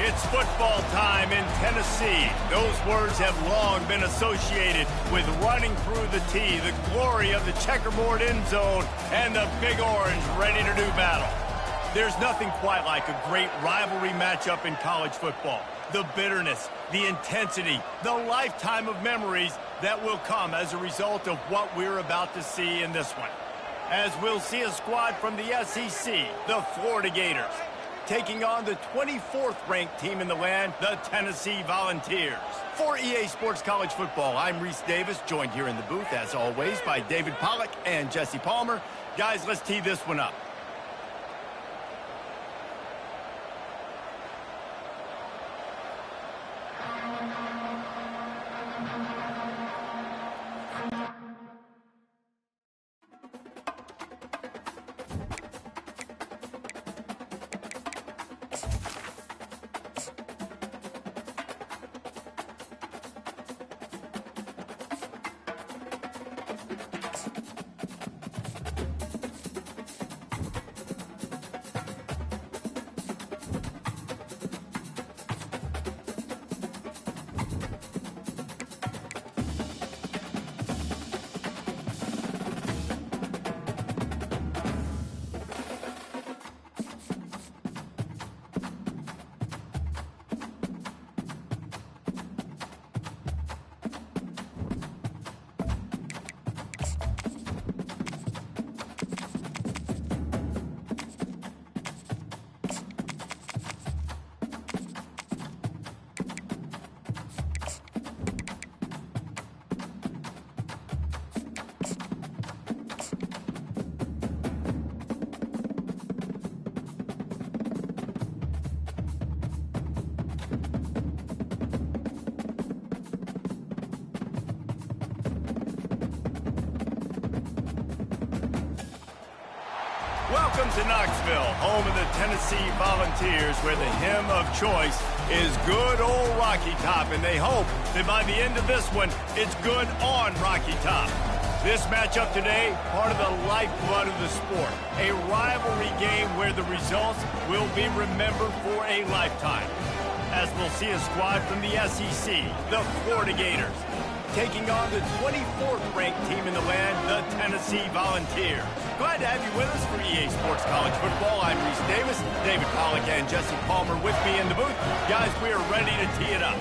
It's football time in Tennessee. Those words have long been associated with running through the tee, the glory of the checkerboard end zone, and the Big Orange ready to do battle. There's nothing quite like a great rivalry matchup in college football. The bitterness, the intensity, the lifetime of memories that will come as a result of what we're about to see in this one. As we'll see a squad from the SEC, the Florida Gators, taking on the 24th ranked team in the land, the Tennessee Volunteers. For EA Sports College Football, I'm Reese Davis, joined here in the booth, as always, by David Pollack and Jesse Palmer. Guys, let's tee this one up. Welcome to Knoxville, home of the Tennessee Volunteers, where the hymn of choice is good old Rocky Top, and they hope that by the end of this one, it's good on Rocky Top. This matchup today, part of the lifeblood of the sport, a rivalry game where the results will be remembered for a lifetime. As we'll see a squad from the SEC, the Florida Gators, taking on the 24th ranked team in the land, the Tennessee Volunteers. Glad to have you with us for EA Sports College Football. I'm Reese Davis, David Pollack and Jesse Palmer with me in the booth. Guys, we are ready to tee it up.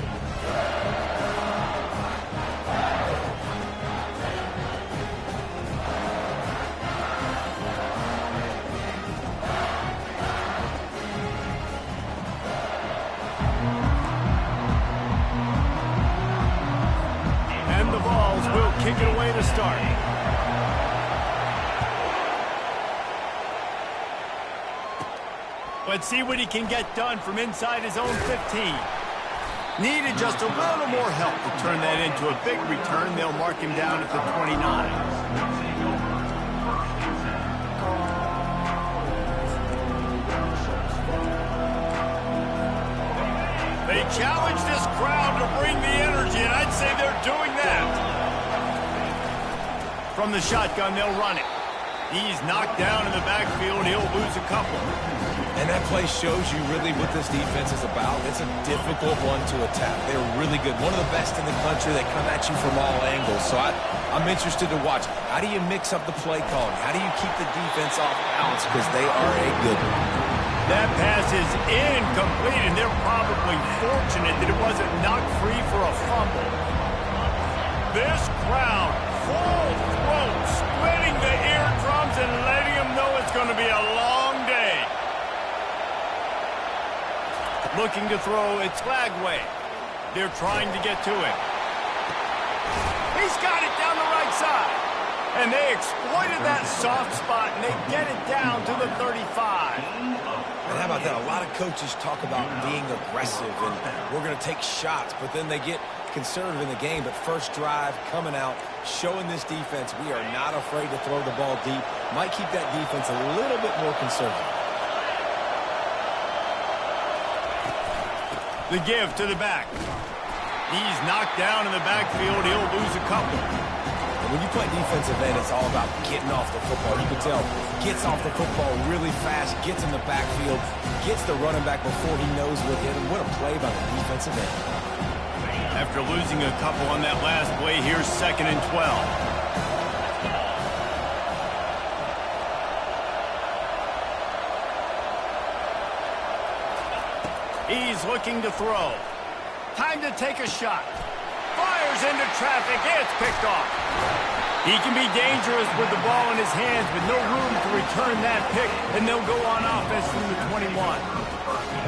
And the Vols will kick it away to start. Let's see what he can get done from inside his own 15. Needed just a little more help to turn that into a big return. They'll mark him down at the 29. They challenge this crowd to bring the energy, and I'd say they're doing that. From the shotgun, they'll run it. He's knocked down in the backfield. He'll lose a couple. And that play shows you really what this defense is about. It's a difficult one to attack. They're really good. One of the best in the country. They come at you from all angles. So I'm interested to watch. How do you mix up the play calling? How do you keep the defense off balance? Because they are a good one. That pass is incomplete, and they're probably fortunate that it wasn't knocked free for a fumble. This crowd, full throat, splitting the eardrums and letting them know it's going to be a long day. Looking to throw, it's Flagway. They're trying to get to him. He's got it down the right side. And they exploited that soft spot, and they get it down to the 35. And how about that? A lot of coaches talk about being aggressive and we're going to take shots, but then they get conservative in the game. But first drive, coming out, showing this defense we are not afraid to throw the ball deep. Might keep that defense a little bit more conservative. The give to the back. He's knocked down in the backfield. He'll lose a couple. When you play defensive end, it's all about getting off the football. You can tell, gets off the football really fast, gets in the backfield, gets the running back before he knows what hit him. What a play by the defensive end. After losing a couple on that last play, here's 2nd and 12. He's looking to throw. Time to take a shot. Fires into traffic. It's picked off. He can be dangerous with the ball in his hands, but no room to return that pick, and they'll go on offense from the 21.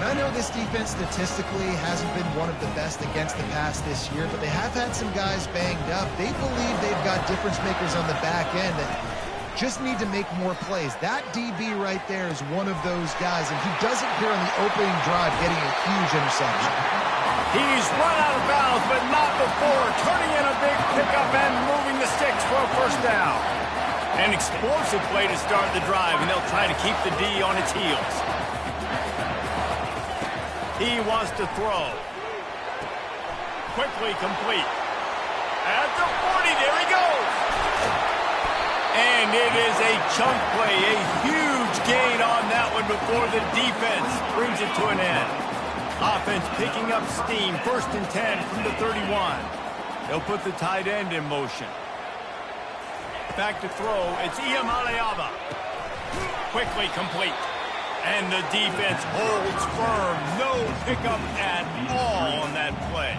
And I know this defense statistically hasn't been one of the best against the pass this year, but they have had some guys banged up. They believe they've got difference makers on the back end that just need to make more plays. That DB right there is one of those guys, and he does it here on the opening drive, getting a huge interception. He's run out of bounds, but not before turning in a big pickup and moving the sticks for a first down. An explosive play to start the drive, and they'll try to keep the D on its heels. He wants to throw. Quickly complete. At the 40, there he goes. And it is a chunk play, a huge gain on that one before the defense brings it to an end. Offense picking up steam, 1st and 10 from the 31. They'll put the tight end in motion. Back to throw, it's Iamaleava. Quickly complete. And the defense holds firm. No pickup at all on that play.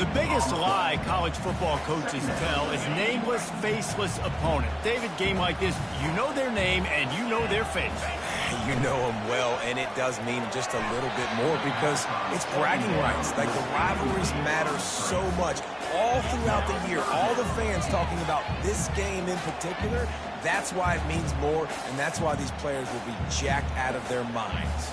The biggest lie college football coaches tell is nameless, faceless opponent. David, game like this, you know their name and you know their face. You know them well, and it does mean just a little bit more because it's bragging rights. Like, the rivalries matter so much. All throughout the year, all the fans talking about this game in particular, that's why it means more, and that's why these players will be jacked out of their minds.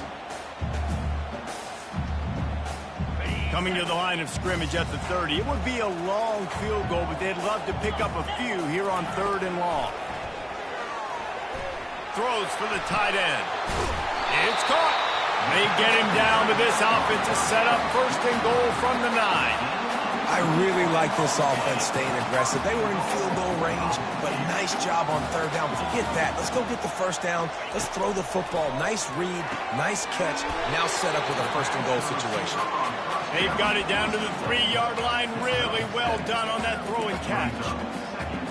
Coming to the line of scrimmage at the 30. It would be a long field goal, but they'd love to pick up a few here on 3rd and long. Throws for the tight end. It's caught. They get him down, but this offense is set up 1st and goal from the 9. I really like this offense staying aggressive. They were in field goal range, but nice job on 3rd down. Forget that. Let's go get the 1st down. Let's throw the football. Nice read, nice catch. Now set up with a 1st and goal situation. They've got it down to the 3-yard line. Really well done on that throw and catch.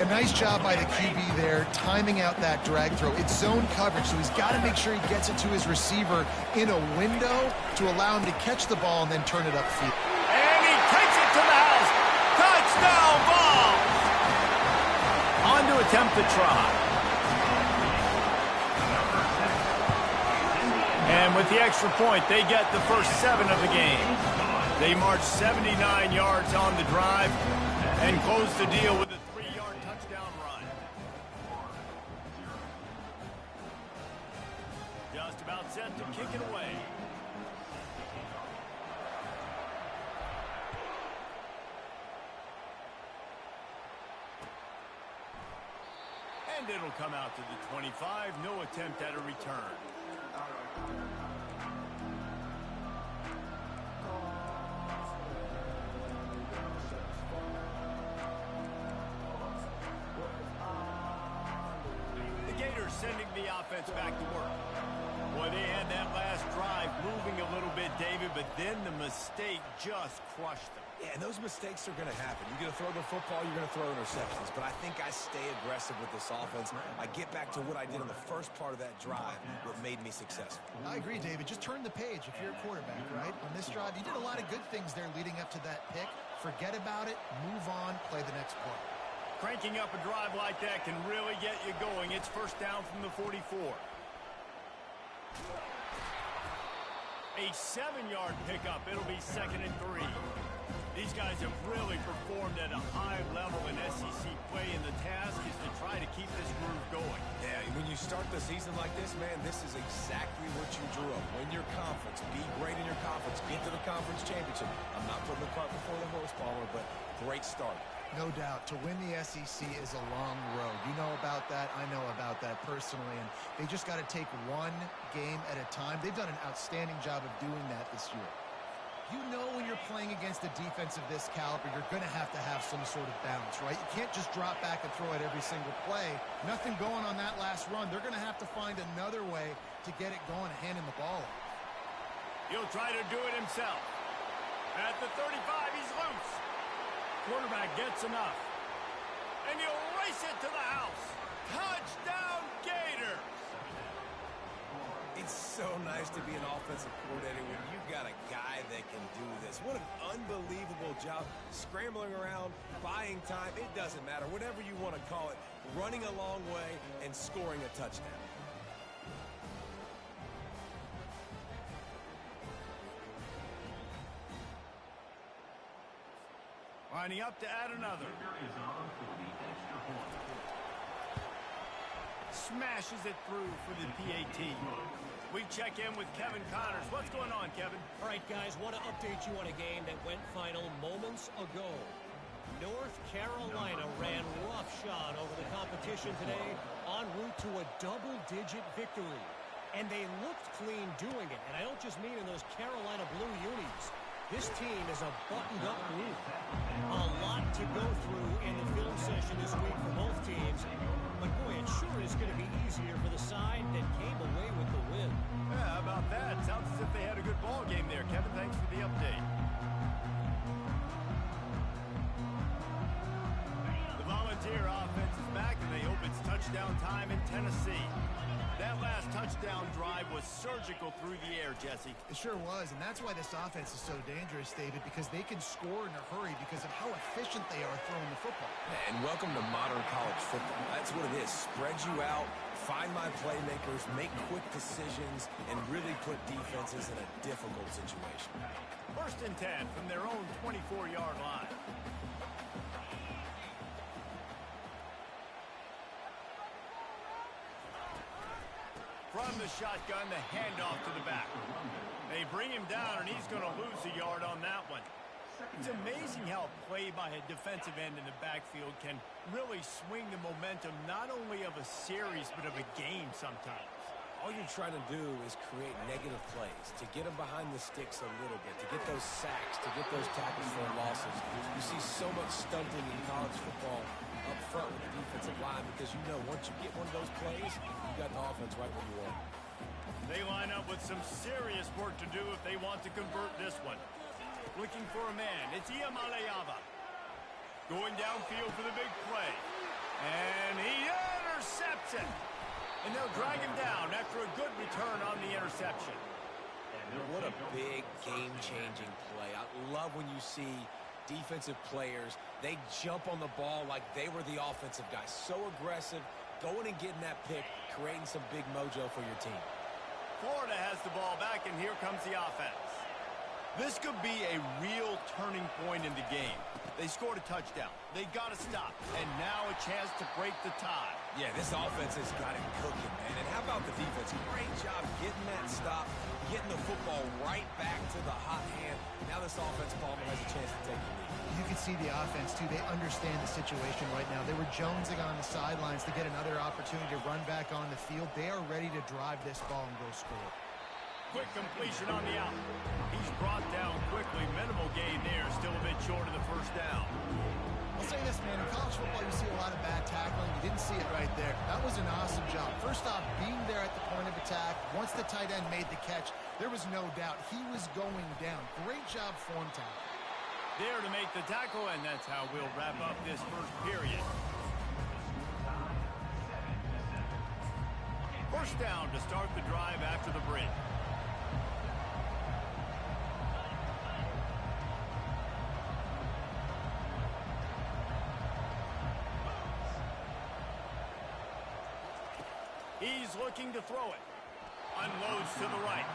A nice job by the QB there, timing out that drag throw. It's zone coverage, so he's got to make sure he gets it to his receiver in a window to allow him to catch the ball and then turn it upfield. And he takes it to the house. Touchdown ball. On to attempt the try. And with the extra point, they get the first 7 of the game. They march 79 yards on the drive and close the deal with a 3-yard touchdown run. Just about set to kick it away. And it'll come out to the 25. No attempt at a return. Sending the offense back to work. Boy, they had that last drive moving a little bit, David, but then the mistake just crushed them. Yeah, and those mistakes are going to happen. You're going to throw the football, you're going to throw interceptions. But I think I stay aggressive with this offense. I get back to what I did in the first part of that drive, what made me successful. I agree, David. Just turn the page if you're a quarterback, right? On this drive, you did a lot of good things there leading up to that pick. Forget about it, move on, play the next play. Cranking up a drive like that can really get you going. It's 1st down from the 44. A 7-yard pickup. It'll be 2nd and 3. These guys have really performed at a high level in SEC play, and the task is to try to keep this groove going. Yeah, when you start the season like this, man, this is exactly what you drew up. Win your conference. Be great in your conference. Get to the conference championship. I'm not putting the cart before the horse, Palmer, but great start. No doubt. To win the SEC is a long road. You know about that. I know about that personally. And they just got to take one game at a time. They've done an outstanding job of doing that this year. You know when you're playing against a defense of this caliber, you're going to have some sort of balance, right? You can't just drop back and throw it every single play. Nothing going on that last run. They're going to have to find another way to get it going and handing the ball off. He'll try to do it himself. At the 35, he's loose. Quarterback gets enough. And he'll race it to the house. Touchdown, Gators! It's so nice to be an offensive coordinator when you've got a guy that can do this. What an unbelievable job. Scrambling around, buying time, it doesn't matter. Whatever you want to call it, running a long way and scoring a touchdown. Lining up to add another. Smashes it through for the PAT. We check in with Kevin Connors. What's going on, Kevin? All right, guys, want to update you on a game that went final moments ago. North Carolina ran roughshod over the competition today en route to a double-digit victory. And they looked clean doing it. And I don't just mean in those Carolina blue unis. This team is a buttoned-up group. A lot to go through in the film session this week for both teams. But, boy, it sure is going to be easier for the side that came away with the win. Yeah, how about that? Sounds as if they had a good ball game there. Kevin, thanks for the update. The Volunteer offense is back, and they hope it's touchdown time in Tennessee. That last touchdown drive was surgical through the air, Jesse. It sure was, and that's why this offense is so dangerous, David, because they can score in a hurry because of how efficient they are throwing the football. And welcome to modern college football. That's what it is. Spread you out, find my playmakers, make quick decisions, and really put defenses in a difficult situation. 1st and 10 from their own 24-yard line. From the shotgun, the handoff to the back. They bring him down, and he's going to lose a yard on that one. It's amazing how a play by a defensive end in the backfield can really swing the momentum not only of a series but of a game sometimes. All you're trying to do is create negative plays, to get them behind the sticks a little bit, to get those sacks, to get those tackles for losses. You see so much stunting in college football up front with the defensive line because you know once you get one of those plays, you got the offense right where you want. They line up with some serious work to do if they want to convert this one. Looking for a man. It's Iamaleava. Going downfield for the big play. And he intercepts it. And they'll drag him down after a good return on the interception. What a big game-changing play. I love when you see defensive players, they jump on the ball like they were the offensive guys. So aggressive, going and getting that pick, creating some big mojo for your team. Florida has the ball back, and here comes the offense. This could be a real turning point in the game. They scored a touchdown. They got to stop. And now a chance to break the tie. Yeah, this offense has got it cooking, man. And how about the defense? Great job getting that stop, getting the football right back to the hot hand. Now this offense, Palmer, has a chance to take the lead. You can see the offense, too. They understand the situation right now. They were jonesing on the sidelines to get another opportunity to run back on the field. They are ready to drive this ball and go score. Quick completion on the out. He's brought down quickly. Minimal gain there. Still a bit short of the first down. I'll say this, man. In college football, you see a lot of bad tackling. You didn't see it right there. That was an awesome job. First off, being there at the point of attack. Once the tight end made the catch, there was no doubt he was going down. Great job form tackle. There to make the tackle, and that's how we'll wrap up this first period. First down to start the drive after the break. He's looking to throw it. Unloads to the right.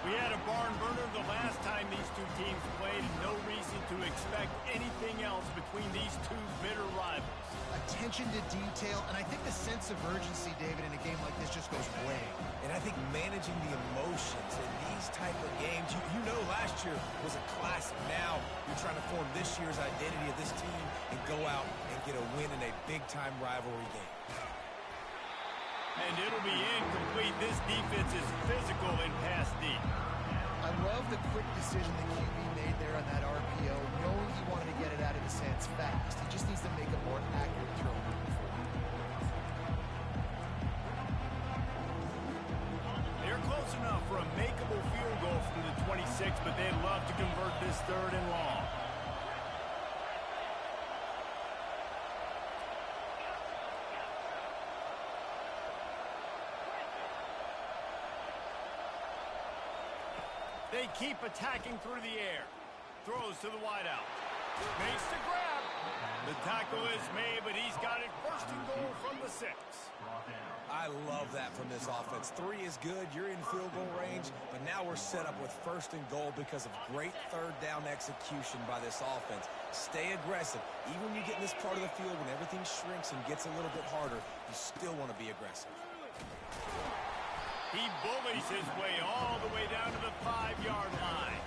We had a barn burner the last time these two teams played, and no reason to expect anything else between these two bitter rivals. Attention to detail, and I think the sense of urgency, David, in a game like this just goes way. And I think managing the emotions in these type of games, you know last year was a classic. Now you're trying to form this year's identity of this team and go out and get a win in a big-time rivalry game. And it'll be incomplete. This defense is physical in pass deep. I love the quick decision the QB points, but they'd love to convert this 3rd and long. They keep attacking through the air. Throws to the wideout. Makes the grab. The tackle is made, but he's got it 1st and goal from the 6. I love that from this offense. 3 is good. You're in field goal range, but now we're set up with 1st and goal because of great 3rd down execution by this offense. Stay aggressive. Even when you get in this part of the field, when everything shrinks and gets a little bit harder, you still want to be aggressive. He bullies his way all the way down to the 5-yard line.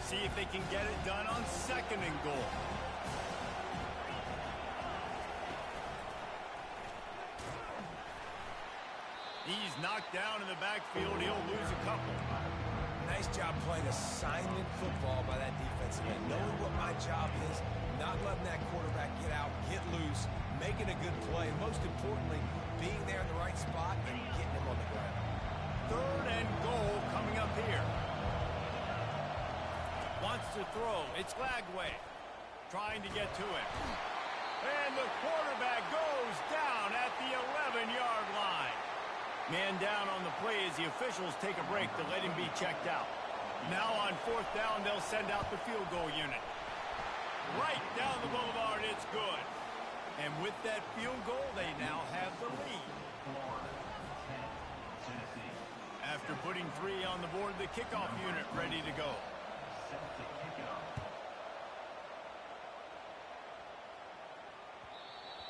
See if they can get it done on 2nd and goal. He's knocked down in the backfield. He'll lose a couple. Nice job playing assignment football by that defensive end. Knowing what my job is, not letting that quarterback get out, get loose, making a good play, and most importantly, being there in the right spot and getting him on the ground. 3rd and goal coming up here. Wants to throw. It's Lagway trying to get to it. And the quarterback goes down at the 11-yard line. Man down on the play as the officials take a break to let him be checked out. Now on 4th down, they'll send out the field goal unit. Right down the boulevard, it's good. And with that field goal, they now have the lead. After putting 3 on the board, the kickoff unit ready to go.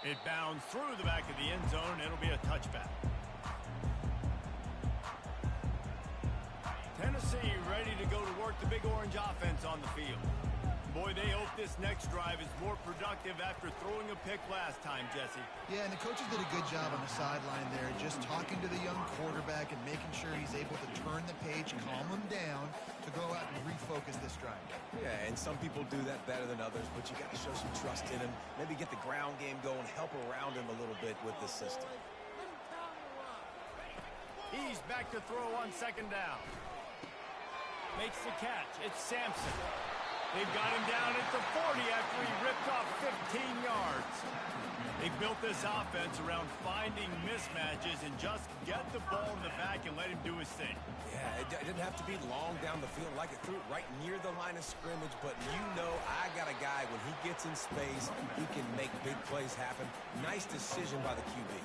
It bounds through the back of the end zone. It'll be a touchback. Tennessee ready to go to work the Big Orange offense on the field. Boy, they hope this next drive is more productive after throwing a pick last time, Jesse. Yeah, and the coaches did a good job on the sideline there, just talking to the young quarterback and making sure he's able to turn the page, calm him down to go out and refocus this drive. Yeah, and some people do that better than others, but you got to show some trust in him. Maybe get the ground game going, help around him a little bit with this system. He's back to throw on 2nd down. Makes the catch. It's Sampson. They've got him down at the 40 after he ripped off 15 yards. They built this offense around finding mismatches and just get the ball in the back and let him do his thing. Yeah, it didn't have to be long down the field. Like it threw it right near the line of scrimmage, but you know I got a guy, when he gets in space, he can make big plays happen. Nice decision by the QB.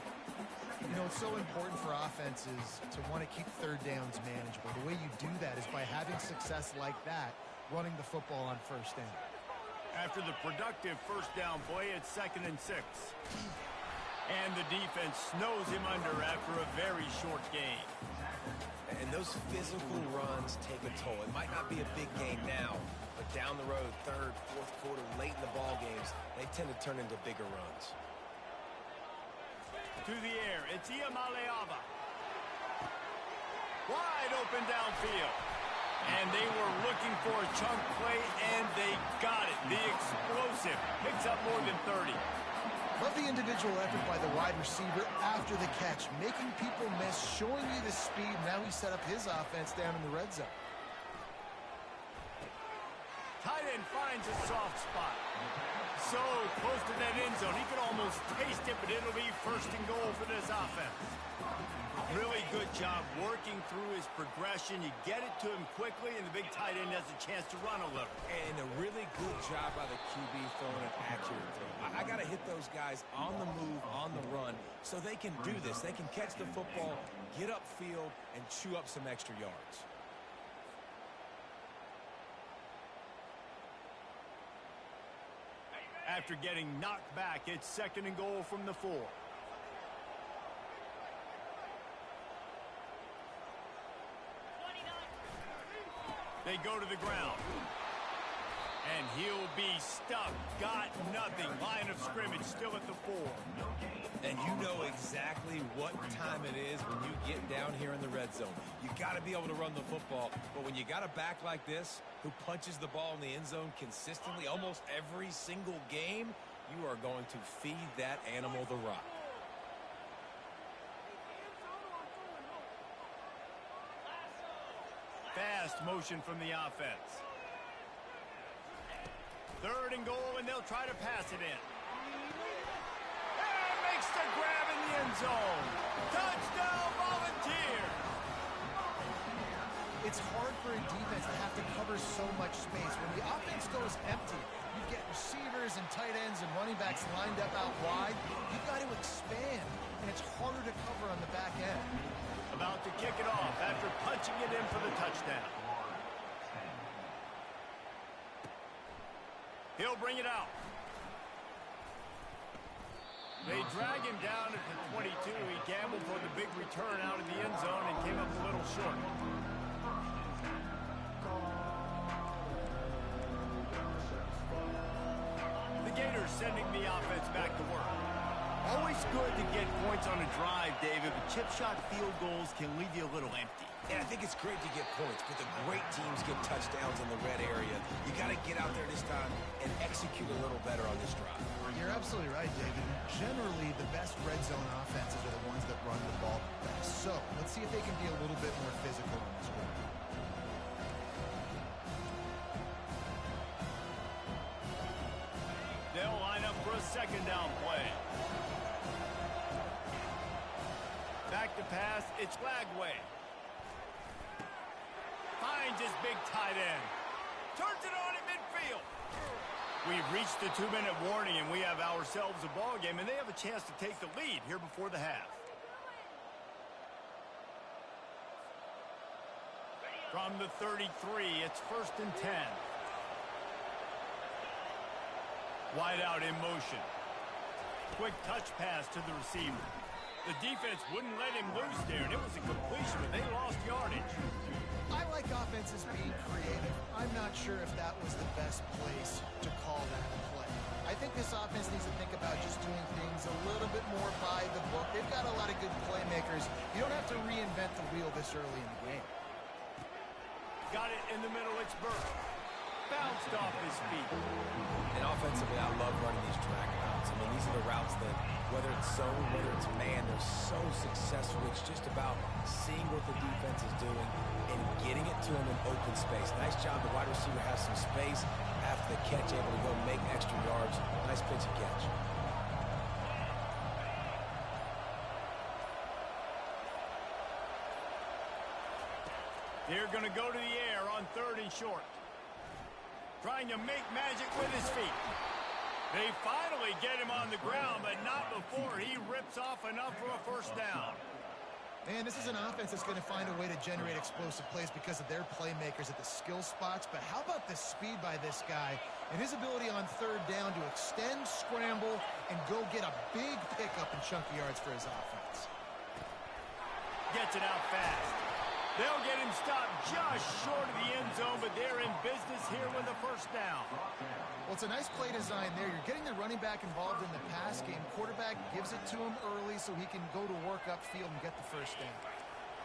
You know, it's so important for offenses to want to keep 3rd downs manageable. The way you do that is by having success like that, running the football on 1st down. After the productive 1st down play, it's 2nd and 6. And the defense snows him under after a very short game. And those physical runs take a toll. It might not be a big game now, but down the road, 3rd, 4th quarter, late in the ball games, they tend to turn into bigger runs. To the air, it's Iamaleava. Wide open downfield. And they were looking for a chunk play, and they got it. The explosive picks up more than 30. Love the individual effort by the wide receiver after the catch, making people miss, showing you the speed. Now he set up his offense down in the red zone. Tight end finds a soft spot. So close to that end zone. He could almost taste it, but it'll be 1st and goal for this offense. Really good job working through his progression. You get it to him quickly, and the big tight end has a chance to run a little. And a really good job by the QB throwing an accurate throw. I got to hit those guys on the move, on the run, so they can do this. They can catch the football, get upfield, and chew up some extra yards. After getting knocked back, it's 2nd and goal from the 4. They go to the ground. And he'll be stuck. Got nothing. Line of scrimmage still at the 4. And you know exactly what time it is when you get down here in the red zone. You got to be able to run the football. But when you got a back like this who punches the ball in the end zone consistently almost every single game, you are going to feed that animal the rock. fast motion from the offense. 3rd and goal, and they'll try to pass it in. And makes the grab in the end zone. Touchdown, Volunteers! It's hard for a defense to have to cover so much space. When the offense goes empty, you get receivers and tight ends and running backs lined up out wide. You've got to expand, and it's harder to cover on the back end. About to kick it off after punching it in for the touchdown. He'll bring it out. They drag him down at the 22. He gambled for the big return out of the end zone and came up a little short. The Gators sending the offense back to work. Always good to get points on a drive, David, but chip shot field goals can leave you a little empty. Yeah, I think it's great to get points, but the great teams get touchdowns in the red area. You got to get out there this time and execute a little better on this drive. You're absolutely right, David. Generally, the best red zone offenses are the ones that run the ball best. So, let's see if they can be a little bit more physical on this one. They'll line up for a 2nd down play. Back to pass, it's Flagway. Finds his big tight end. Turns it on in midfield. We've reached the 2-minute warning, and we have ourselves a ball game, and they have a chance to take the lead here before the half. From the 33, it's 1st and 10. Wide out in motion. Quick touch pass to the receiver. The defense wouldn't let him loose there, and it was a completion, but they lost yardage. I like offenses being creative. I'm not sure if that was the best place to call that play. I think this offense needs to think about just doing things a little bit more by the book. They've got a lot of good playmakers. You don't have to reinvent the wheel this early in the game. Got it in the middle, it's Burke. Bounced off his feet. And offensively, I love running these track routes. I mean, these are the routes that, whether it's zone, whether it's man, they're so successful. It's just about seeing what the defense is doing and getting it to him in open space. Nice job. The wide receiver has some space after the catch, able to go make extra yards. Nice pitch and catch. They're going to go to the air on 3rd and short. Trying to make magic with his feet. They finally get him on the ground, but not before he rips off enough for a 1st down. Man, this is an offense that's going to find a way to generate explosive plays because of their playmakers at the skill spots. But how about the speed by this guy and his ability on 3rd down to extend, scramble, and go get a big pickup and chunky yards for his offense. Gets it out fast. They'll get him stopped just short of the end zone, but they're in business here with a 1st down. Well, it's a nice play design there. You're getting the running back involved in the pass game. Quarterback gives it to him early so he can go to work upfield and get the 1st down.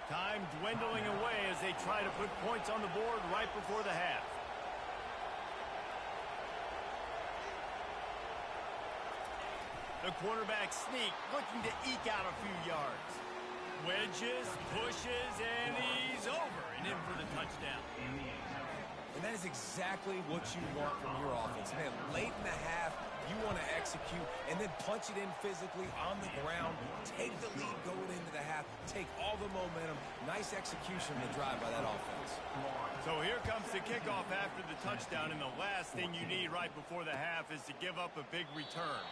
Time dwindling away as they try to put points on the board right before the half. The quarterback sneak, looking to eke out a few yards. Wedges, pushes, and he's over and in for the touchdown. And that is exactly what you want from your offense. Man, late in the half, you want to execute and then punch it in physically on the ground, take the lead going into the half, take all the momentum. Nice execution on the drive by that offense. So here comes the kickoff after the touchdown, and the last thing you need right before the half is to give up a big return.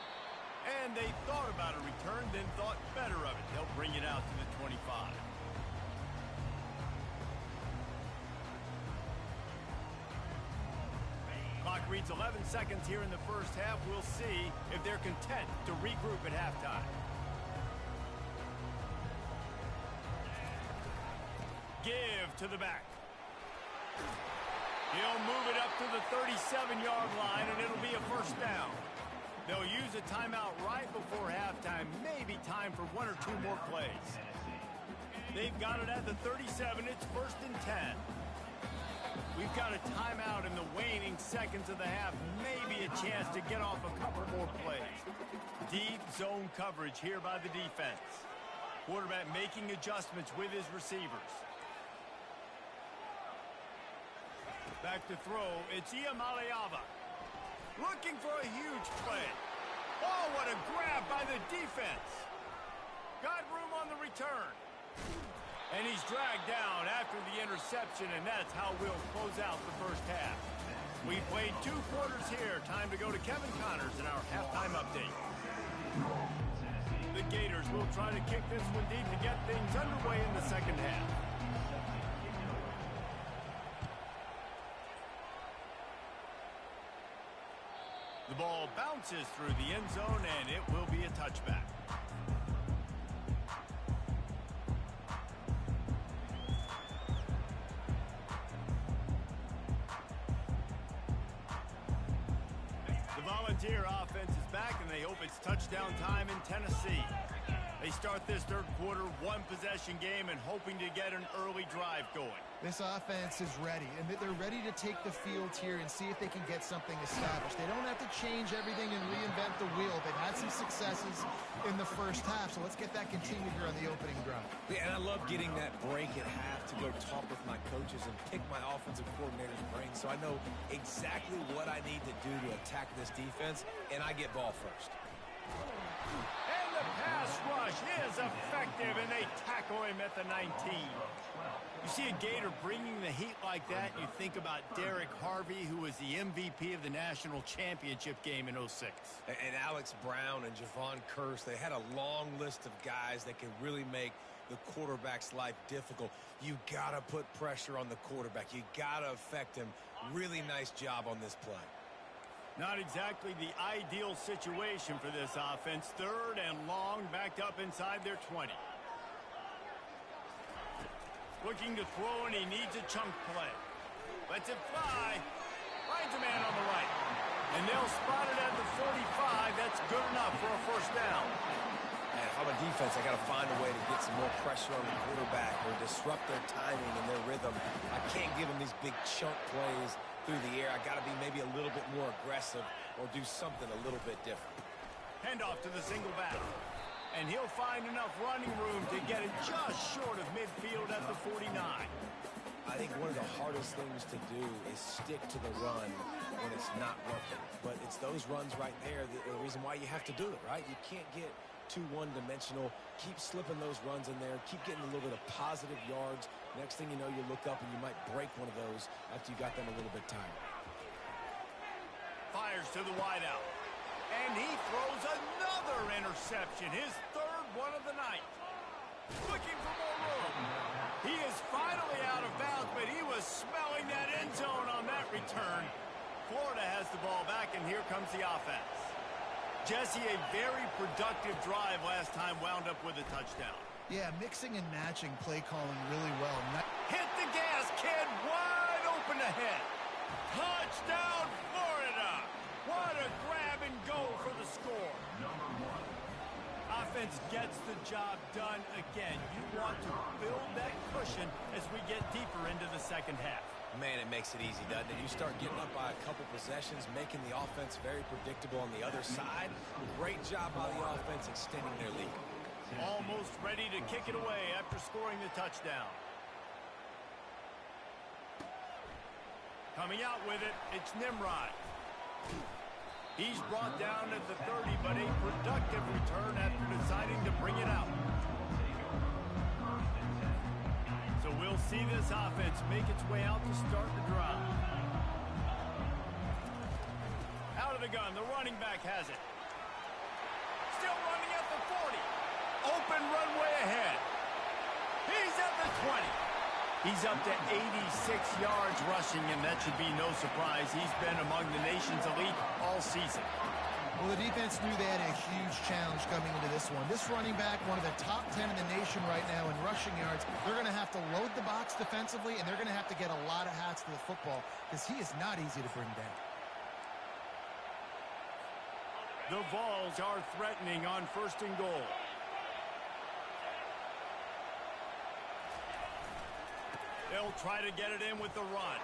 And they thought about a return, then thought better of it. They'll bring it out to the 25. Clock reads 11 seconds here in the 1st half. We'll see if they're content to regroup at halftime. Give to the back. He'll move it up to the 37-yard line, and it'll be a 1st down. They'll use a timeout right before halftime. Maybe time for 1 or 2 more plays. They've got it at the 37. It's 1st and 10. We've got a timeout in the waning seconds of the half. Maybe a chance to get off a couple more plays. Deep zone coverage here by the defense. Quarterback making adjustments with his receivers. Back to throw, it's Iamaleava. Looking for a huge play. Oh, what a grab by the defense. Got room on the return. And he's dragged down after the interception, and that's how we'll close out the first half. We played 2 quarters here. Time to go to Kevin Connors in our halftime update. The Gators will try to kick this one deep to get things underway in the second half. The ball bounces through the end zone, and it will be a touchback. The Volunteer offense is back, and they hope it's touchdown time in Tennessee. They start this third quarter one-possession game and hoping to get an early drive going. This offense is ready, and they're ready to take the field here and see if they can get something established. They don't have to change everything and reinvent the wheel. They've had some successes in the first half, so let's get that continued here on the opening drive. Yeah, and I love getting that break at half to go talk with my coaches and pick my offensive coordinator's brain so I know exactly what I need to do to attack this defense, and I get ball first. And the pass rush is effective, and they tackle him at the 19. You see a Gator bringing the heat like that, you think about Derek Harvey, who was the MVP of the national championship game in '06. And Alex Brown and Javon Curse, they had a long list of guys that can really make the quarterback's life difficult. You got to put pressure on the quarterback. You got to affect him. Really nice job on this play. Not exactly the ideal situation for this offense. 3rd and long, backed up inside their 20. Looking to throw, and he needs a chunk play. Lets it fly. Finds a man on the right. And they'll spot it at the 45. That's good enough for a first down. And if I'm a defense, I got to find a way to get some more pressure on the quarterback or disrupt their timing and their rhythm. I can't give them these big chunk plays through the air. I got to be maybe a little bit more aggressive or do something a little bit different. Handoff to the single back. And he'll find enough running room to get it just short of midfield at the 49. I think one of the hardest things to do is stick to the run when it's not working. But it's those runs right there that are the reason why you have to do it, right? You can't get too one-dimensional. Keep slipping those runs in there. Keep getting a little bit of positive yards. Next thing you know, you look up and you might break one of those after you got them a little bit tired. Fires to the wideout. And he throws another interception, his 3rd one of the night. Looking for more room. He is finally out of bounds, but he was smelling that end zone on that return. Florida has the ball back, and here comes the offense. Jesse, a very productive drive last time, wound up with a touchdown. Yeah, mixing and matching play calling really well. Hit the gas, kid. Wide open ahead. Touchdown, Florida. What a grab and go for the score. Offense gets the job done again. You want to build that cushion as we get deeper into the second half. Man, it makes it easy, doesn't it? You start getting up by a couple possessions, making the offense very predictable on the other side. Great job by the offense extending their lead. Almost ready to kick it away after scoring the touchdown. Coming out with it, it's Nimrod. He's brought down at the 30, but a productive return after deciding to bring it out. So we'll see this offense make its way out to start the drive. Out of the gun, the running back has it. Still running at the 40. Open runway ahead. He's at the 20. He's up to 86 yards rushing, and that should be no surprise. He's been among the nation's elite all season. Well, the defense knew they had a huge challenge coming into this one. This running back, one of the top 10 in the nation right now in rushing yards. They're going to have to load the box defensively, and they're going to have to get a lot of hats to the football because he is not easy to bring down. The Vols are threatening on 1st and goal. They'll try to get it in with the run.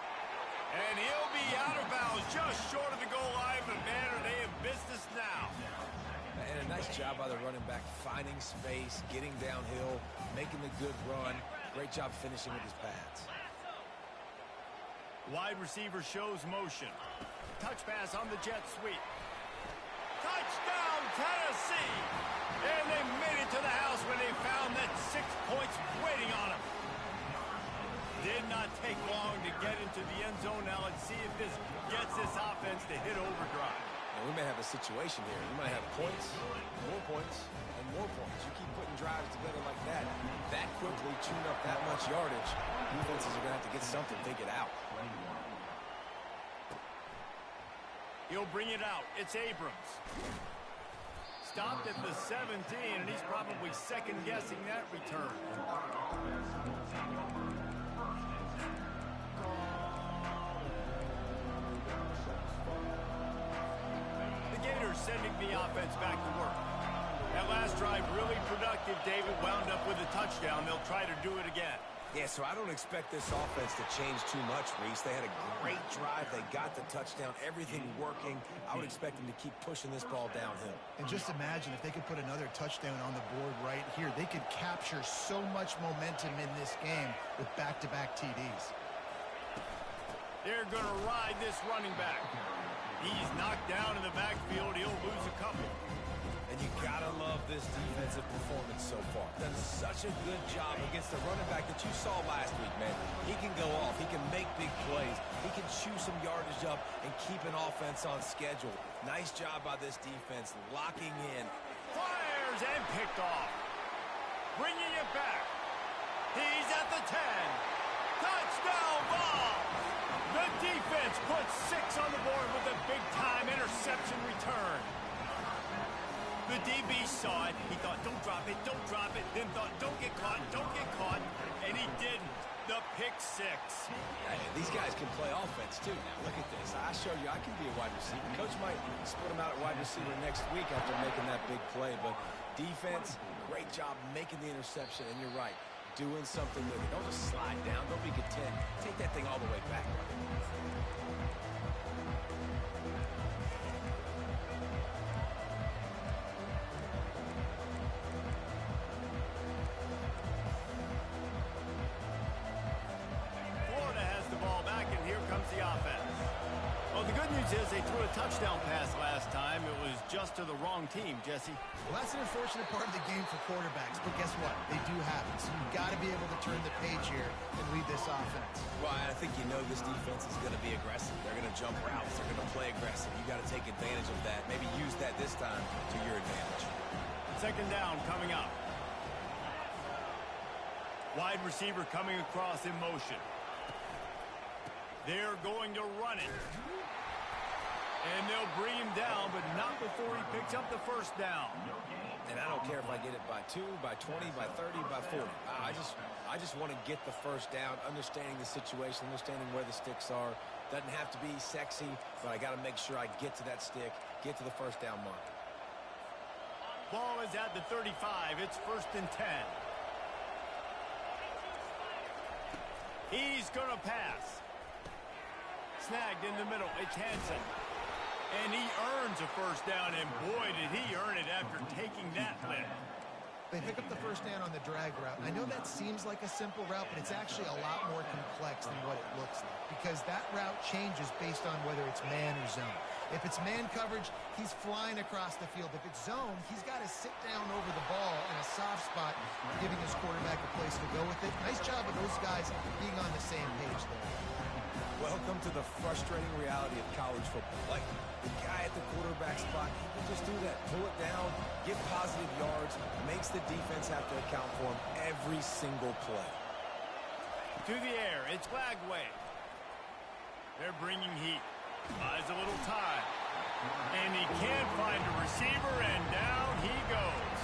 And he'll be out of bounds just short of the goal line, but man, are they in business now. And a nice job by the running back, finding space, getting downhill, making the good run. Great job finishing with his pads. Wide receiver shows motion. Touch pass on the jet sweep. Touchdown, Tennessee! And they made it to the house when they found that 6 points waiting on them. Did not take long to get into the end zone. Now let's see if this gets this offense to hit overdrive. And we may have a situation here. We might have points, more points, and more points. You keep putting drives together like that quickly, tune up that much yardage, defenses are going to have to get something figured out. He'll bring it out. It's Abrams. Stopped at the 17, and he's probably second-guessing that return. The Gators sending the offense back to work. That last drive really productive. David wound up with a touchdown. They'll try to do it again. Yeah, so I don't expect this offense to change too much, Reese. They had a great drive. They got the touchdown, everything working. I would expect them to keep pushing this ball downhill. And just imagine if they could put another touchdown on the board right here. They could capture so much momentum in this game with back-to-back TDs. They're going to ride this running back. He's knocked down in the backfield. He'll lose a couple. And you gotta love this defensive performance so far. Done such a good job against the running back that you saw last week, man. He can go off. He can make big plays. He can chew some yardage up and keep an offense on schedule. Nice job by this defense, locking in. Fires and picked off. Bringing it back. He's at the 10. Touchdown ball. The defense puts 6 on the board with a big-time interception return. The DB saw it. He thought, don't drop it, don't drop it. Then thought, don't get caught, don't get caught. And he didn't. The pick 6. Hey, these guys can play offense, too. Now, look at this. I showed you I can be a wide receiver. Coach might split him out at wide receiver next week after making that big play. But defense, great job making the interception. And you're right, doing something with it. Don't just slide down. Don't be content. Take that thing all the way back. Is they threw a touchdown pass last time. It was just to the wrong team, Jesse. Well, that's an unfortunate part of the game for quarterbacks, but guess what? They do happen, so you've got to be able to turn the page here and lead this offense. Well, I think you know this defense is going to be aggressive. They're going to jump routes. They're going to play aggressive. You got to take advantage of that. Maybe use that this time to your advantage. Second down coming up. Wide receiver coming across in motion. They're going to run it. And they'll bring him down, but not before he picks up the first down. And I don't care if I get it by 2, by 20, by 30, by 40. I just want to get the first down, understanding the situation, understanding where the sticks are. Doesn't have to be sexy, but I got to make sure I get to that stick, get to the first down mark. Ball is at the 35. It's 1st and 10. He's going to pass. Snagged in the middle. It's Hansen. And he earns a first down, and boy, did he earn it after taking that lift. They pick up the first down on the drag route. I know that seems like a simple route, but it's actually a lot more complex than what it looks like because that route changes based on whether it's man or zone. If it's man coverage, he's flying across the field. If it's zone, he's got to sit down over the ball in a soft spot, giving his quarterback a place to go with it. Nice job of those guys being on the same page there. Welcome to the frustrating reality of college football. Like, the guy at the quarterback spot, he can just do that. Pull it down, get positive yards, makes the defense have to account for him every single play. To the air, it's Glagway. They're bringing heat. Buys a little time. And he can't find a receiver, and down he goes.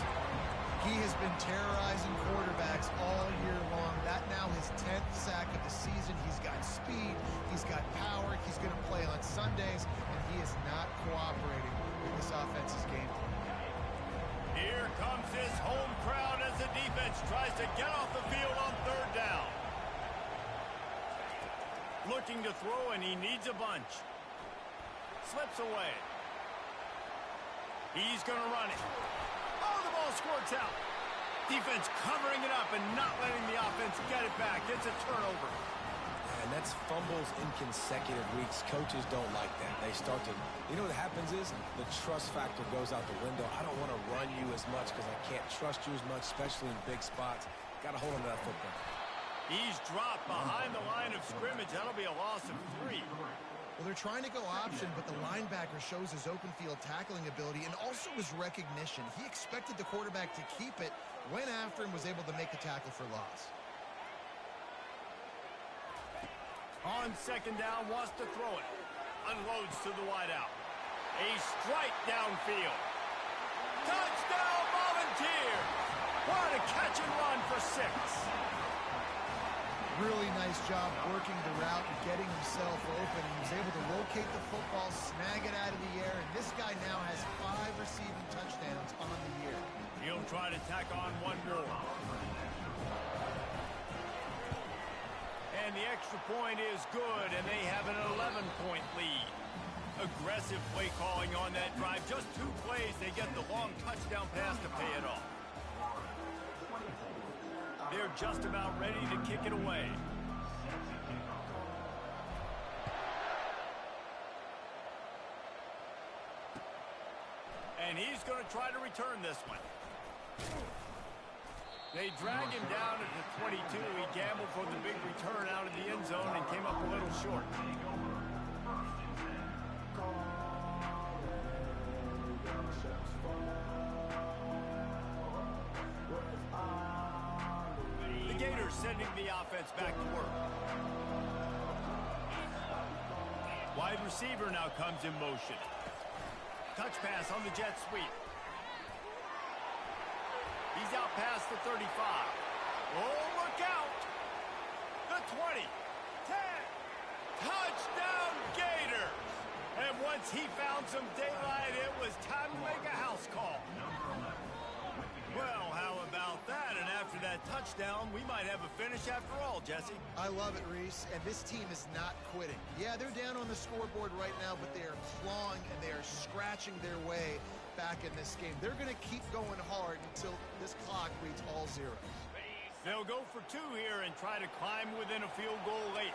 He has been terrorizing quarterbacks all year long. That now his 10th sack of the season. He's got speed. He's got power. He's going to play on Sundays, and he is not cooperating with this offense's game plan. Here comes his home crowd as the defense tries to get off the field on 3rd down. Looking to throw, and he needs a bunch. Slips away. He's going to run it. Oh, the ball squirts out. Defense covering it up and not letting the offense get it back. It's a turnover. And That's fumbles in consecutive weeks. Coaches don't like that. They start to, you know what happens is the trust factor goes out the window. I don't want to run you as much because I can't trust you as much, especially in big spots. Got to hold on to that football. He's dropped behind the line of scrimmage. That'll be a loss of 3. Well, they're trying to go option, but the linebacker shows his open field tackling ability and also his recognition. He expected the quarterback to keep it, went after him, was able to make the tackle for loss. On second down, wants to throw it. Unloads to the wideout. A strike downfield. Touchdown, Volunteers! What a catch and run for 6. Really nice job working the route and getting himself open. He was able to locate the football, snag it out of the air, and this guy now has 5 receiving touchdowns on the year. He'll try to tack on one more. And the extra point is good, and they have an 11-point lead. Aggressive play calling on that drive. Just 2 plays, they get the long touchdown pass to pay it off. They're just about ready to kick it away. And he's going to try to return this one. They drag him down at the 22. He gambled for the big return out of the end zone and came up a little short. The Gators sending the offense back to work. Wide receiver now comes in motion. Touch pass on the jet sweep. He's out past the 35. Oh, look out! The 20, 10, touchdown Gators! And once he found some daylight, it was time to make a house call. Well, how about that? And after that touchdown, we might have a finish after all, Jesse. I love it, Reese, and this team is not quitting. Yeah, they're down on the scoreboard right now, but they are clawing and they are scratching their way back in this game. They're going to keep going hard until this clock reads all zeros. They'll go for 2 here and try to climb within a field goal late.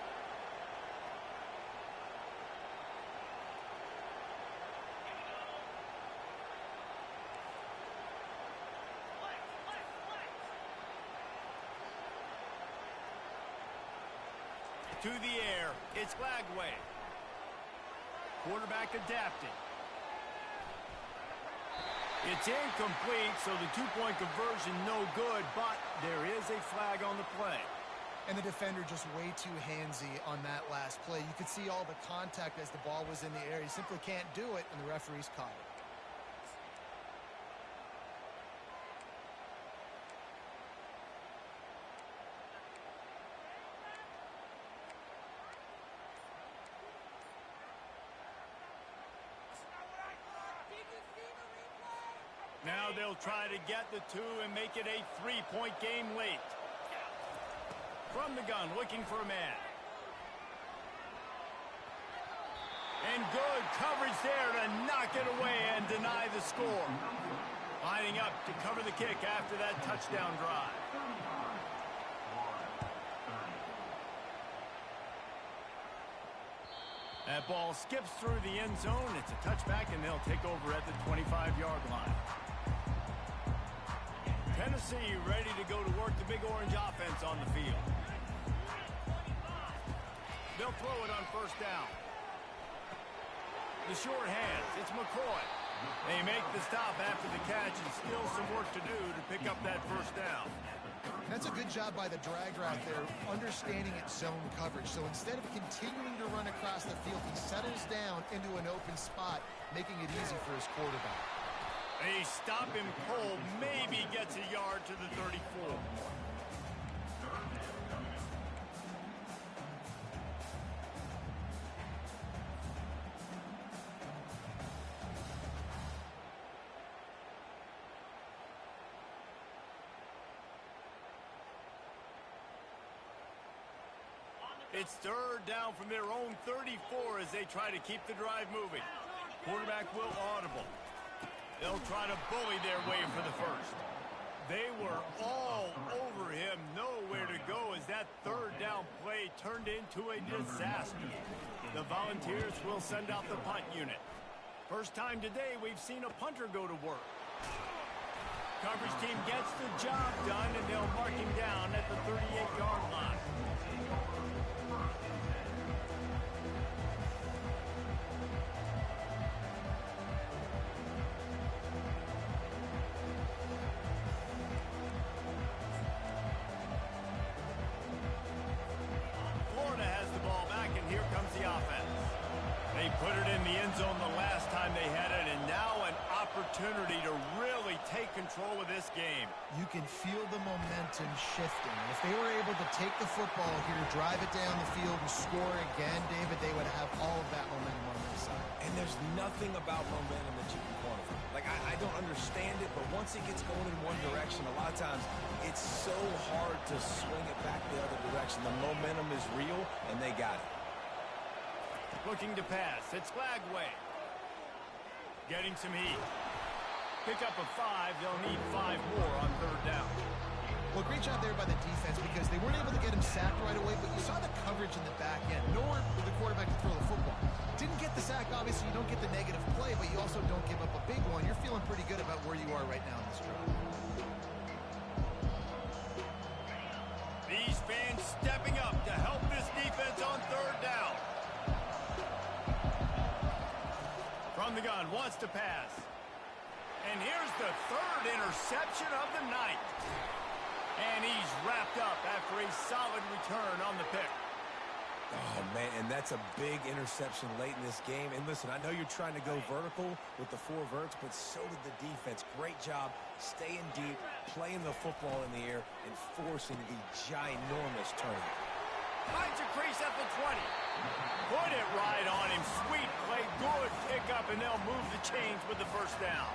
To the air, it's Lagway. Quarterback adapting. It's incomplete, so the 2-point conversion no good, but there is a flag on the play. And the defender just way too handsy on that last play. You could see all the contact as the ball was in the air. He simply can't do it, and the referees caught it. Now they'll try to get the 2 and make it a 3-point game late. From the gun, looking for a man. And good coverage there to knock it away and deny the score. Lining up to cover the kick after that touchdown drive. That ball skips through the end zone. It's a touchback, and they'll take over at the 25-yard line. Tennessee ready to go to work the Big Orange offense on the field. They'll throw it on first down. The short hands, it's McCoy. They make the stop after the catch, and still some work to do to pick up that first down. That's a good job by the drag route there, understanding its zone coverage. So instead of continuing to run across the field, he settles down into an open spot, making it easy for his quarterback. They stop him cold, maybe gets a yard to the 34. It's third down from their own 34 as they try to keep the drive moving. Quarterback will audible. They'll try to bully their way for the first. They were all over him. Nowhere to go as that that third down play turned into a disaster. The Volunteers will send out the punt unit. First time today we've seen a punter go to work. Coverage team gets the job done, and they'll mark him down at the 38-yard line. Florida has the ball back, and here comes the offense. They put it in the end zone the last time they had it, and now an opportunity to really take control of this game. You can feel the momentum shifting. If they were able to take the football here, drive it down the field, and score again, David, they would have all of that momentum on their side. And there's nothing about momentum that you can quantify. Like, I don't understand it, but once it gets going in one direction, a lot of times it's so hard to swing it back the other direction. The momentum is real, and they got it. Looking to pass. It's Lagway. Getting some heat. Pick up a 5. They'll need 5 more on third down. Well, great job there by the defense because they weren't able to get him sacked right away, but you saw the coverage in the back end. Nowhere for the quarterback to throw the football. Didn't get the sack, obviously. You don't get the negative play, but you also don't give up a big one. You're feeling pretty good about where you are right now in this drive. These fans stepping up to help this defense on third down. From the gun, wants to pass. And here's the third interception of the night. And he's wrapped up after a solid return on the pick. Oh, man, and that's a big interception late in this game. And listen, I know you're trying to go vertical with the 4 verts, but so did the defense. Great job staying deep, playing the football in the air, and forcing the ginormous turnover. Finds a crease at the 20. Put it right on him. Sweet play, good pickup, and they'll move the chains with the first down.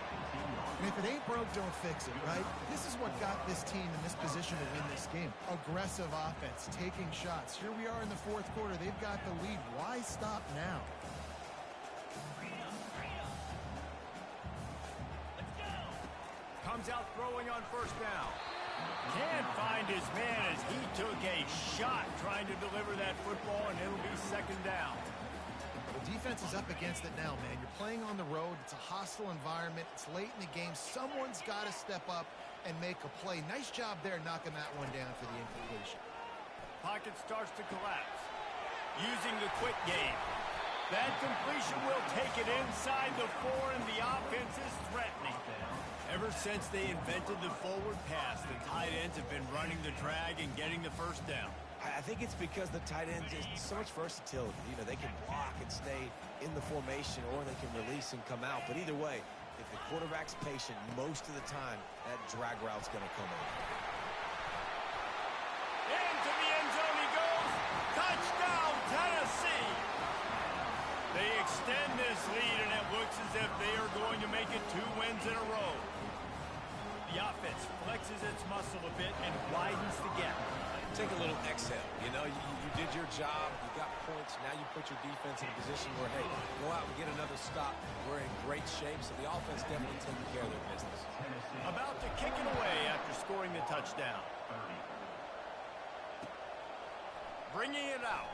And if it ain't broke, don't fix it, right? This is what got this team in this position to win this game. Aggressive offense, taking shots. Here we are in the fourth quarter. They've got the lead. Why stop now? Comes out throwing on first down. Can't find his man as he took a shot trying to deliver that football, and it'll be second down. The defense is up against it now, man. You're playing on the road. It's a hostile environment. It's late in the game. Someone's got to step up and make a play. Nice job there knocking that one down for the incompletion. Pocket starts to collapse. Using the quick game. That completion will take it inside the 4, and the offense is threatening. Ever since they invented the forward pass, the tight ends have been running the drag and getting the first down. I think it's because the tight ends is so much versatility. You know, they can block and stay in the formation, or they can release and come out. But either way, if the quarterback's patient, most of the time, that drag route's going to come in. Into the end zone he goes. Touchdown, Tennessee! They extend this lead, and it looks as if they are going to make it 2 wins in a row. The offense flexes its muscle a bit and widens the gap. Take a little exhale. You know, you did your job. You got points. Now you put your defense in a position where, hey, go out and get another stop. We're in great shape, so the offense definitely taking care of their business. About to kick it away after scoring the touchdown. Bringing it out.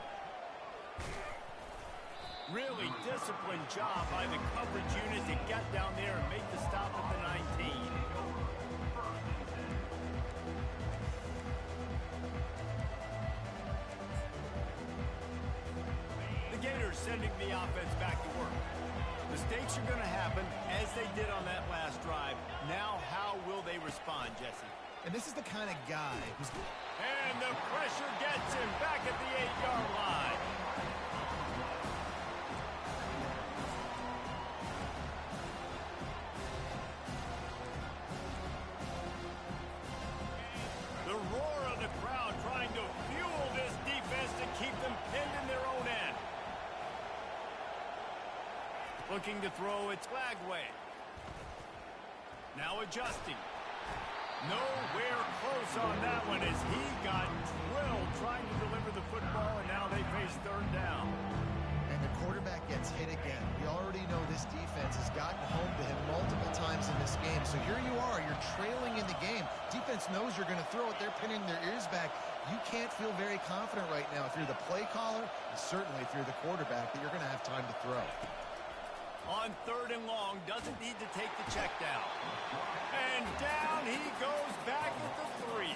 Really disciplined job by the coverage unit to get down there and make the stop at the 19. The Gators sending the offense back to work. Mistakes are going to happen, as they did on that last drive. Now, how will they respond, Jesse? And this is the kind of guy who's... And the pressure gets him back at the 8-yard line. The roar of the crowd trying to fuel this defense to keep them pinned in their own end. Looking to throw, it's Lagway. Now adjusting. Nowhere close on that one as he got drilled trying to deliver the football, and now they face third down. And the quarterback gets hit again. We already know this defense has gotten home to him multiple times in this game. So here you are, you're trailing in the game. Defense defense knows you're going to throw it. They're pinning their ears back. You can't feel very confident right now if you're the play caller, and certainly if you're the quarterback, that you're going to have time to throw. On 3rd and long, doesn't need to take the check down. And down he goes back at the 3.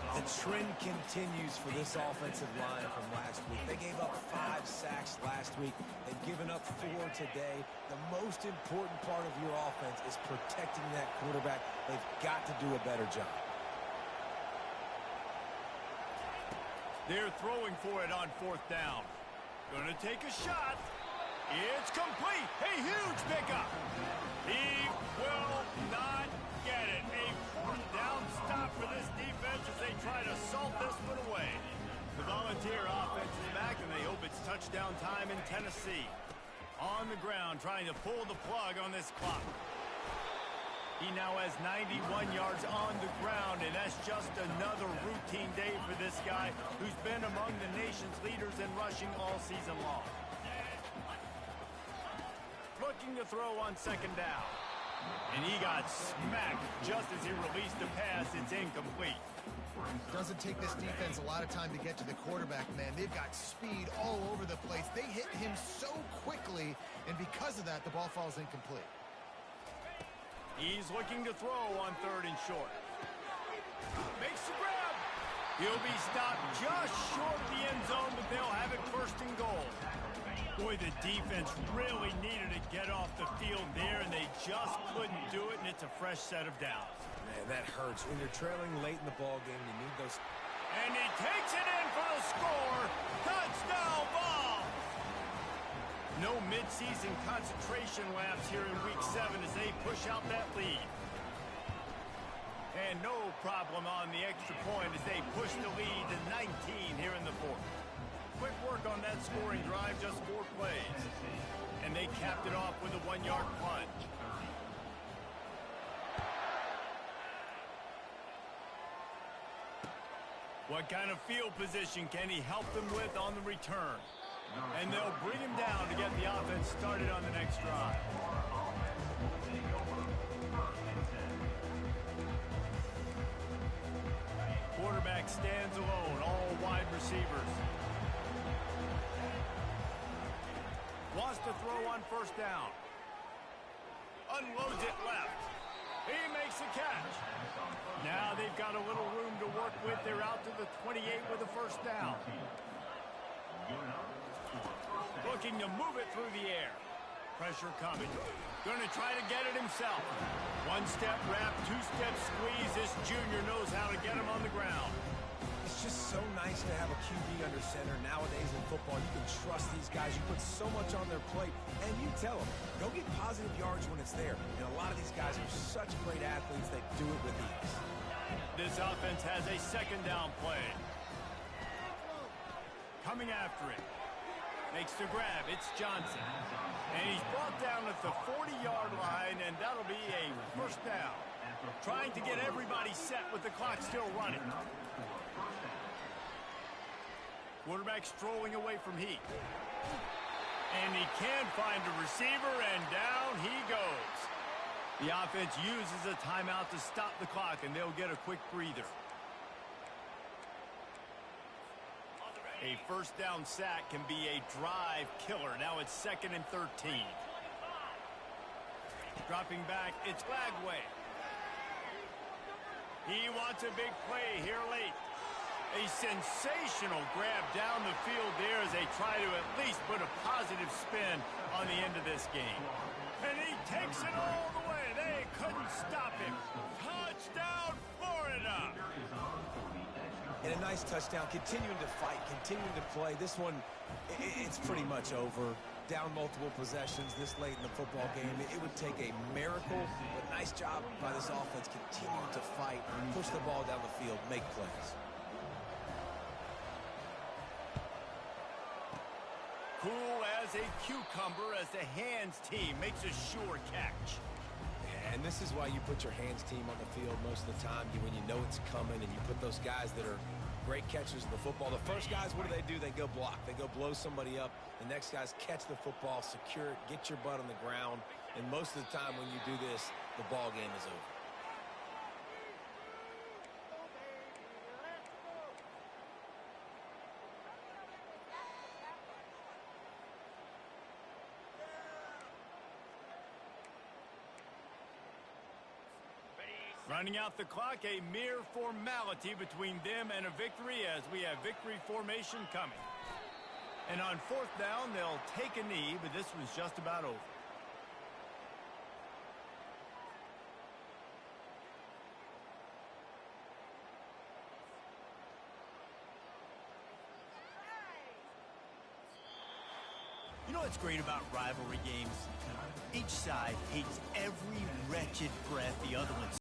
The trend continues for this offensive line from last week. They gave up 5 sacks last week. They've given up 4 today. The most important part of your offense is protecting that quarterback. They've got to do a better job. They're throwing for it on 4th down. Gonna take a shot. It's complete. A huge pickup. He will not get it. A 4th down stop for this defense as they try to salt this one away. The Volunteer offense is back, and they hope it's touchdown time in Tennessee. On the ground, trying to pull the plug on this clock. He now has 91 yards on the ground, and that's just another routine day for this guy who's been among the nation's leaders in rushing all season long. Looking to throw on 2nd down. And he got smacked just as he released the pass. It's incomplete. Doesn't take this defense a lot of time to get to the quarterback, man. They've got speed all over the place. They hit him so quickly, and because of that, the ball falls incomplete. He's looking to throw on 3rd and short. Makes the grab. He'll be stopped just short of the end zone, but they'll have it 1st and goal. Boy, the defense really needed to get off the field there, and they just couldn't do it, and it's a fresh set of downs. Man, that hurts. When you're trailing late in the ball game, you need those. And he takes it in for the score. Touchdown ball. No midseason concentration laps here in Week 7 as they push out that lead. And no problem on the extra point as they push the lead to 19 here in the 4th. Quick work on that scoring drive, just 4 plays. And they capped it off with a 1-yard plunge. What kind of field position can he help them with on the return? And they'll bring him down to get the offense started on the next drive. Quarterback stands alone, all wide receivers. Wants to throw on 1st down. Unloads it left. He makes the catch. Now they've got a little room to work with. They're out to the 28 with a 1st down. Looking to move it through the air. Pressure coming. Going to try to get it himself. 1-step wrap, 2-step squeeze. This junior knows how to get him on the ground. It's just so nice to have a QB under center. Nowadays in football, you can trust these guys. You put so much on their plate, and you tell them, go get positive yards when it's there. And a lot of these guys are such great athletes that do it with ease. This offense has a 2nd down play. Coming after it. Makes the grab. It's Johnson. And he's brought down at the 40-yard line, and that'll be a 1st down. Trying to get everybody set with the clock still running. Quarterback strolling away from Heat. And he can find a receiver, and down he goes. The offense uses a timeout to stop the clock, and they'll get a quick breather. A 1st down sack can be a drive killer. Now it's 2nd and 13. Dropping back, it's Lagway. He wants a big play here late. A sensational grab down the field there as they try to at least put a positive spin on the end of this game. And he takes it all the way. They couldn't stop him. Touchdown, Florida. And a nice touchdown, continuing to fight, continuing to play. This one, it's pretty much over. Down multiple possessions this late in the football game. It would take a miracle, but nice job by this offense continuing to fight, push the ball down the field, make plays. Cool as a cucumber as the hands team makes a sure catch. And this is why you put your hands team on the field most of the time, when you know it's coming, and you put those guys that are great catchers of the football. The first guys, what do? They go block. They go blow somebody up. The next guys catch the football, secure it, get your butt on the ground. And most of the time when you do this, the ball game is over. Running out the clock, a mere formality between them and a victory as we have victory formation coming. And on fourth down, they'll take a knee, but this one's just about over. You know what's great about rivalry games? Each side hates every wretched breath the other one